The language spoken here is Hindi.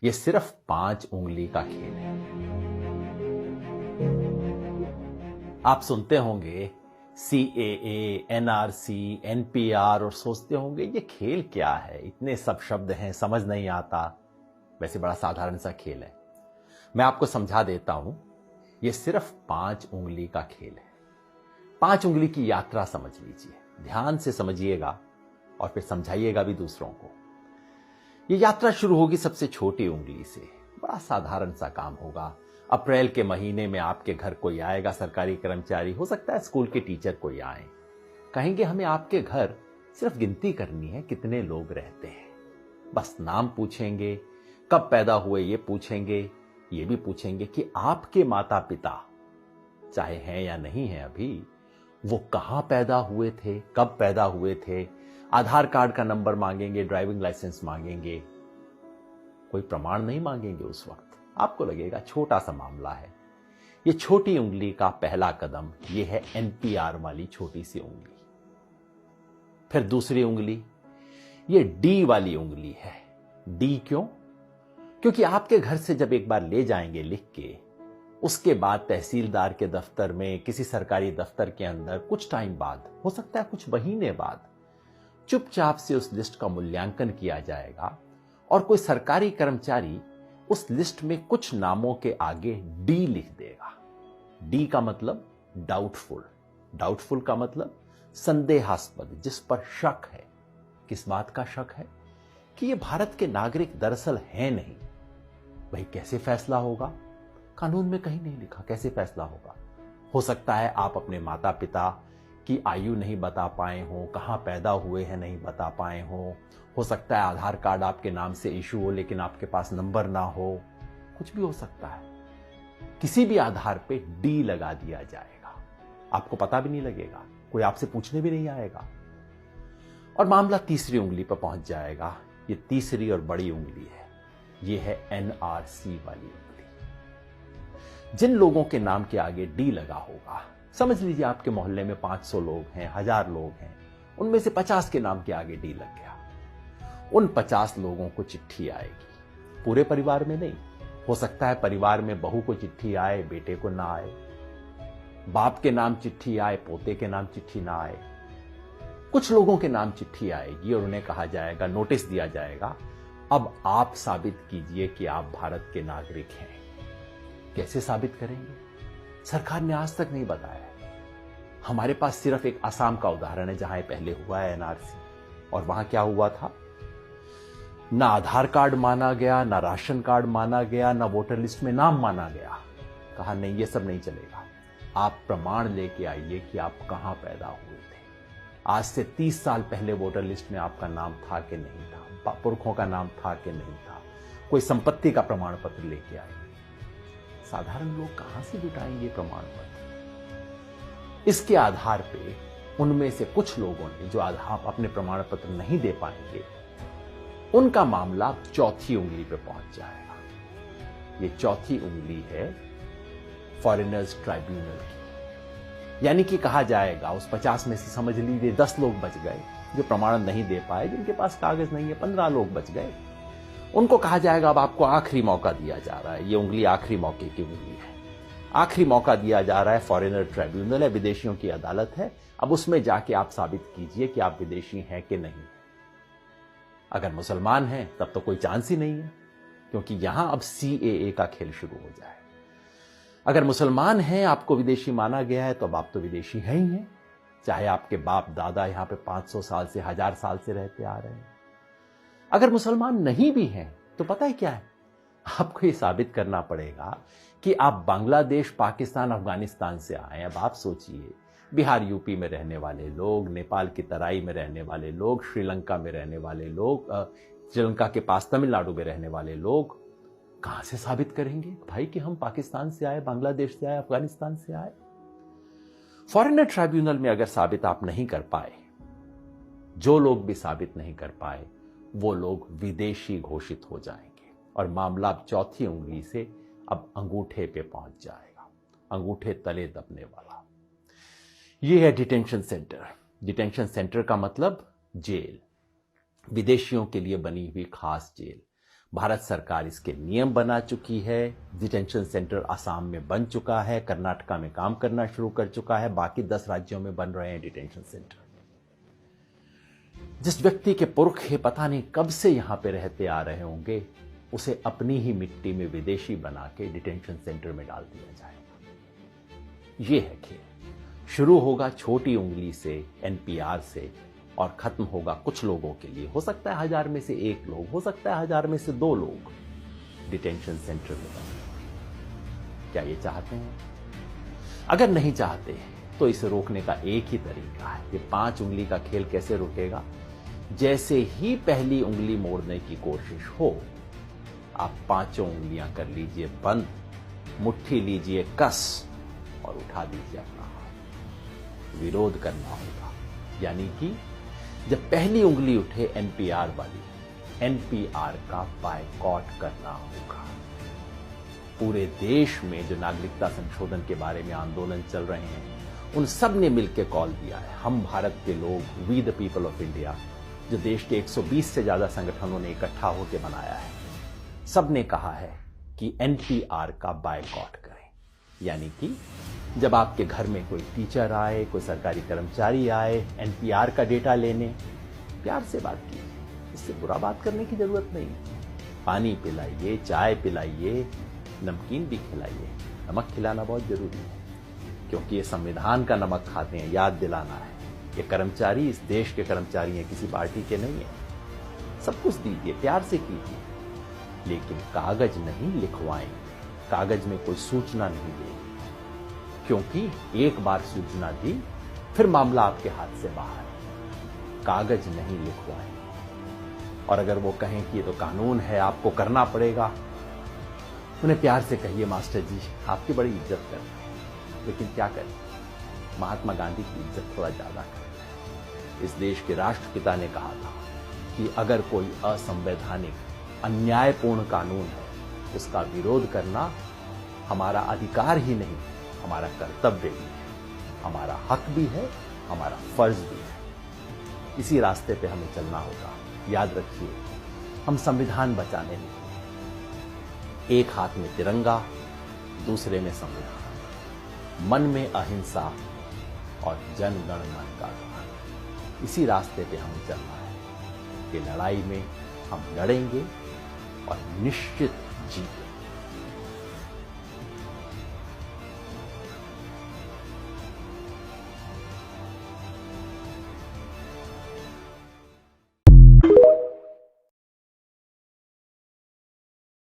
ये सिर्फ 5 उंगली का खेल है। आप सुनते होंगे CAA, NRC, NPR और सोचते होंगे ये खेल क्या है, इतने सब शब्द हैं, समझ नहीं आता। वैसे बड़ा साधारण सा खेल है। मैं आपको समझा देता हूं। ये सिर्फ 5 उंगली का खेल है। 5 उंगली की यात्रा समझ लीजिए, ध्यान से समझिएगा और फिर समझाइएगा भी दूसरों को। ये यात्रा शुरू होगी सबसे छोटी उंगली से। बड़ा साधारण सा काम होगा। अप्रैल के महीने में आपके घर कोई आएगा, सरकारी कर्मचारी, हो सकता है स्कूल के टीचर कोई आए, कहेंगे हमें आपके घर सिर्फ गिनती करनी है कितने लोग रहते हैं। बस नाम पूछेंगे, कब पैदा हुए ये पूछेंगे, ये भी पूछेंगे कि आपके माता पिता, चाहे हैं या नहीं है अभी, वो कहां पैदा हुए थे, कब पैदा हुए थे। आधार कार्ड का नंबर मांगेंगे, ड्राइविंग लाइसेंस मांगेंगे, कोई प्रमाण नहीं मांगेंगे। उस वक्त आपको लगेगा छोटा सा मामला है। ये छोटी उंगली का पहला कदम ये है NPR वाली छोटी सी उंगली। फिर दूसरी उंगली ये D वाली उंगली है। D क्यों? क्योंकि आपके घर से जब एक बार ले जाएंगे लिख के, उसके बाद तहसीलदार के दफ्तर में, किसी सरकारी दफ्तर के अंदर कुछ टाइम बाद, हो सकता है कुछ महीने बाद, चुपचाप से उस लिस्ट का मूल्यांकन किया जाएगा और कोई सरकारी कर्मचारी उस लिस्ट में कुछ नामों के आगे D लिख देगा। D का मतलब डाउटफुल। डाउटफुल का मतलब संदेहास्पद, जिस पर शक है। किस बात का शक है? कि ये भारत के नागरिक दरअसल हैं नहीं। भाई कैसे फैसला होगा? कानून में कहीं नहीं लिखा कैसे फैसला होगा। हो सकता है आप अपने माता पिता की आयु नहीं बता पाए हो, कहां पैदा हुए हैं नहीं बता पाए हो सकता है आधार कार्ड आपके नाम से इशू हो लेकिन आपके पास नंबर ना हो, कुछ भी हो सकता है। किसी भी आधार पे D लगा दिया जाएगा, आपको पता भी नहीं लगेगा, कोई आपसे पूछने भी नहीं आएगा और मामला तीसरी उंगली पर पहुंच जाएगा। ये तीसरी और बड़ी उंगली है, ये है NRC वाली उंगली। जिन लोगों के नाम के आगे D लगा होगा, समझ लीजिए आपके मोहल्ले में 500 लोग हैं, 1000 लोग हैं, उनमें से 50 के नाम के आगे D लग गया। उन 50 लोगों को चिट्ठी आएगी, पूरे परिवार में नहीं। हो सकता है परिवार में बहू को चिट्ठी आए, बेटे को ना आए, बाप के नाम चिट्ठी आए, पोते के नाम चिट्ठी ना आए। कुछ लोगों के नाम चिट्ठी आएगी और उन्हें कहा जाएगा, नोटिस दिया जाएगा, अब आप साबित कीजिए कि आप भारत के नागरिक हैं। कैसे साबित करेंगे? सरकार ने आज तक नहीं बताया। हमारे पास सिर्फ एक असम का उदाहरण है जहां पहले हुआ है NRC, और वहां क्या हुआ था? ना आधार कार्ड माना गया, ना राशन कार्ड माना गया, ना वोटर लिस्ट में नाम माना गया। कहा नहीं, ये सब नहीं चलेगा, आप प्रमाण लेके आइए कि आप कहां पैदा हुए थे। आज से 30 साल पहले वोटर लिस्ट में आपका नाम था कि नहीं था, पुरखों का नाम था कि नहीं था, कोई संपत्ति का प्रमाण पत्र लेके आइए। साधारण लोग कहां से जुटाएंगे प्रमाण पत्र? इसके आधार पे उनमें से कुछ लोगों ने जो आधार अपने प्रमाण पत्र नहीं दे पाएंगे, उनका मामला चौथी उंगली पे पहुंच जाएगा। ये चौथी उंगली है फॉरेनर्स ट्राइब्यूनल की। यानी कि कहा जाएगा उस 50 में से समझ लीजिए 10 लोग बच गए जो प्रमाण नहीं दे पाए, जिनके पास कागज नहीं है, 15 लोग बच गए। उनको कहा जाएगा अब आपको आखिरी मौका दिया जा रहा है। ये उंगली आखिरी मौके की उंगली है। आखिरी मौका दिया जा रहा है, फॉरेनर ट्राइब्यूनल है, विदेशियों की अदालत है। अब उसमें जाके आप साबित कीजिए कि आप विदेशी हैं कि नहीं। अगर मुसलमान हैं तब तो कोई चांस ही नहीं है, क्योंकि यहां अब CAA का खेल शुरू हो जाए। अगर मुसलमान हैं, आपको विदेशी माना गया है, तो अब आप तो विदेशी हैं ही हैं, चाहे आपके बाप दादा यहां पे 500 साल से, 1000 साल से रहते आ रहे हैं। अगर मुसलमान नहीं भी हैं तो पता है क्या है, आपको ये साबित करना पड़ेगा कि आप बांग्लादेश, पाकिस्तान, अफगानिस्तान से आए। अब आप सोचिए, बिहार यूपी में रहने वाले लोग, नेपाल की तराई में रहने वाले लोग, श्रीलंका में रहने वाले लोग, श्रीलंका के पास तमिलनाडु में रहने वाले लोग कहां से साबित करेंगे भाई कि हम पाकिस्तान से आए, बांग्लादेश से आए, अफगानिस्तान से आए? फॉरेनर ट्राइब्यूनल में अगर साबित आप नहीं कर पाए, जो लोग भी साबित नहीं कर पाए, वो लोग विदेशी घोषित हो जाएंगे और मामला अब चौथी उंगली से अब अंगूठे पे पहुंच जाएगा, अंगूठे तले दबने वाला। ये है डिटेंशन सेंटर। डिटेंशन सेंटर का मतलब जेल, विदेशियों के लिए बनी हुई खास जेल। भारत सरकार इसके नियम बना चुकी है। डिटेंशन सेंटर असम में बन चुका है, कर्नाटका में काम करना शुरू कर चुका है, बाकी 10 राज्यों में बन रहे हैं डिटेंशन सेंटर। जिस व्यक्ति के पुरखे पता नहीं कब से यहां पे रहते आ रहे होंगे, उसे अपनी ही मिट्टी में विदेशी बना के डिटेंशन सेंटर में डाल दिया जाएगा। यह है खेल। शुरू होगा छोटी उंगली से, एनपीआर से, और खत्म होगा कुछ लोगों के लिए। हो सकता है 1000 में से 1 लोग, हो सकता है 1000 में से 2 लोग डिटेंशन सेंटर में बने। क्या ये चाहते हैं? अगर नहीं चाहते तो इसे रोकने का एक ही तरीका है। ये 5 उंगली का खेल कैसे रुकेगा? जैसे ही पहली उंगली मोड़ने की कोशिश हो, आप 5 उंगलियां कर लीजिए बंद, मुट्ठी लीजिए कस और उठा दीजिए अपना हाथ। विरोध करना होगा, यानी कि जब पहली उंगली उठे एनपीआर वाली, एनपीआर का बायकॉट करना होगा। पूरे देश में जो नागरिकता संशोधन के बारे में आंदोलन चल रहे हैं, उन सब ने मिलकर कॉल दिया है। हम भारत के लोग, we the people of India, जो देश के 120 से ज्यादा संगठनों ने इकट्ठा होकर बनाया है, सब ने कहा है कि एनपीआर का बायकॉट करें। यानी कि जब आपके घर में कोई टीचर आए, कोई सरकारी कर्मचारी आए एनपीआर का डेटा लेने, प्यार से बात कीजिए। इससे बुरा बात करने की जरूरत नहीं। पानी पिलाइए, चाय पिलाइए, नमकीन भी खिलाइए। नमक खिलाना बहुत जरूरी है, क्योंकि ये संविधान का नमक खाते हैं, याद दिलाना है। ये कर्मचारी इस देश के कर्मचारी हैं, किसी पार्टी के नहीं है। सब कुछ दीजिए, प्यार से कीजिए, लेकिन कागज नहीं लिखवाएं। कागज में कोई सूचना नहीं दें, क्योंकि एक बार सूचना दी फिर मामला आपके हाथ से बाहर। कागज नहीं लिखवाएं। और अगर वो कहें कि ये तो कानून है, आपको करना पड़ेगा, उन्हें प्यार से कहिए, मास्टर जी आपकी बड़ी इज्जत कर रहे हैं, लेकिन क्या करें, महात्मा गांधी की इज्जत थोड़ा ज्यादा करें। इस देश के राष्ट्रपिता ने कहा था कि अगर कोई असंवैधानिक, अन्यायपूर्ण कानून है, उसका विरोध करना हमारा अधिकार ही नहीं, हमारा कर्तव्य भी है, हमारा हक भी है, हमारा फर्ज भी है। इसी रास्ते पे हमें चलना होगा। याद रखिए, हम संविधान बचाने निकले। एक हाथ में तिरंगा, दूसरे में संविधान, मन में अहिंसा और जन गण मन का गान। इसी रास्ते पे हमें चलना है। ये लड़ाई में हम लड़ेंगे और निश्चित जीतेंगे।